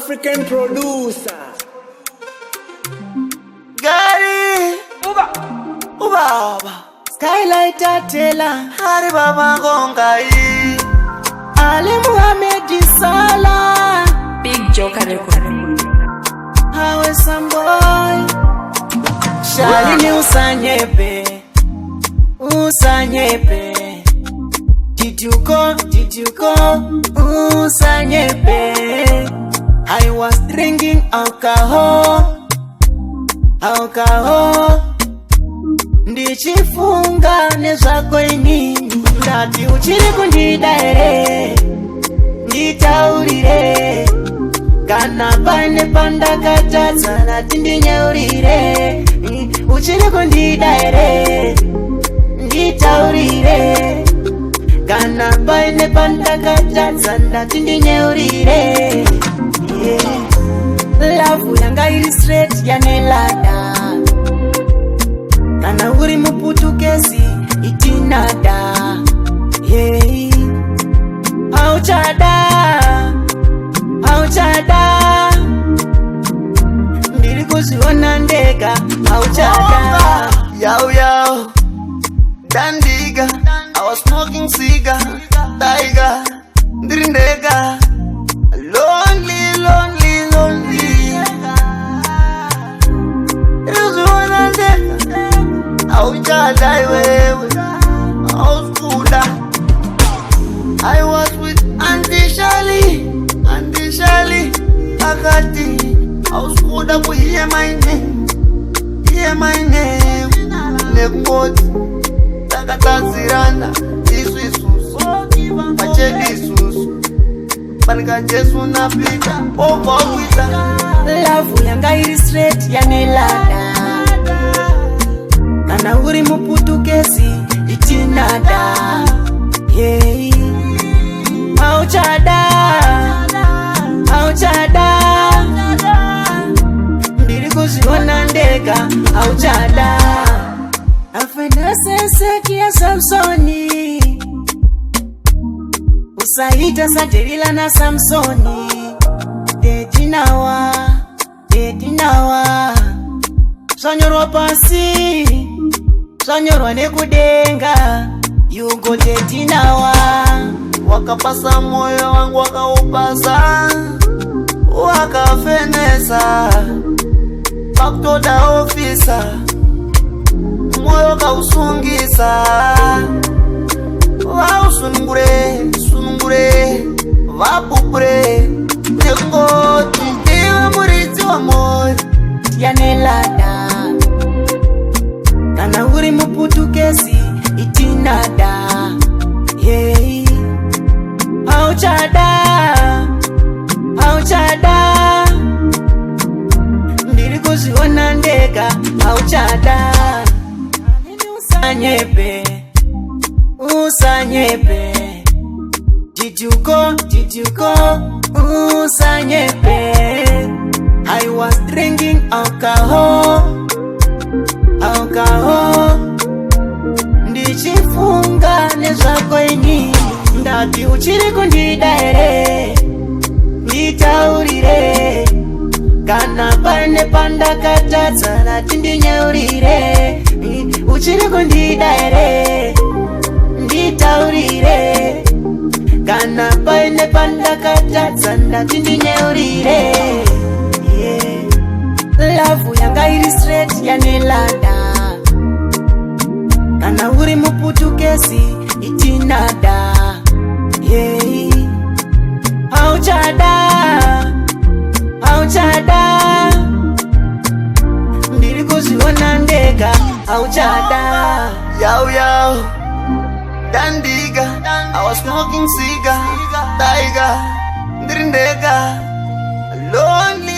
African producer. Gary Ubaba Skylight Atela Hari Baba Gongai Ali Muhammad Salah Big Joker record. How is some boy Shalini Usanyepe Did you go Usanyepe I was drinking alcohol Ndichifunga nezvako inini ndati uchiri kundidaire nditaurire kana pane pandakatadza ndati ndinyaurire uchiri kundidaire nditaurire kana pane pandakatadza ndati ndinyaurire Love yanga iri straight yanelada kana uri muputukezi itinada hey auchada ndiri kuziona ndega auchada Yo Dandiga I was smoking cigar Tiger Ndrindega Lonely Izuona ndega Auchada iwewe Auskuda I was with Auntie Shali Akati Auskuda ku hear my name Nekoti Takatazirana Isusu Achedi isusu Panika Jesu na pita Opa wita Love yanga iri straight yanelada kana uri muputukezi itinada hey auchada ndiri kuziona ndega auchada afena senseki ya Samsoni usaita sajerila na Samsoni Dedinawa Sanyorwa pasi Sanyorwa nekudenga Yugo dedinawa Wakapasa moyo wangu wakaupasa Wakafenesa Baktoda ofisa Moyo kausungisa Sunungure Vapupure Nekoti Iwe murizi wa moyo yanelada kana uri muputukezi itinada hey auchada ndiri kuziona ndega auchada usanyepe Did you go usanyepe I was drinking alcohol Ndichifunga nezvako inini ndati uchiri kundidaire nditaurire kana pane pandakatadza ndati ndinyaurire uchiri kundidaire nditaurire kana pane pandakatadza ndati ndinyaurire Love yanga iri straight yanelada kana uri muputukezi itinada hey auchada ndiri kuziona ndega auchada Yo Dandiga I was smoking cigar Tiger Ndrindega Lonely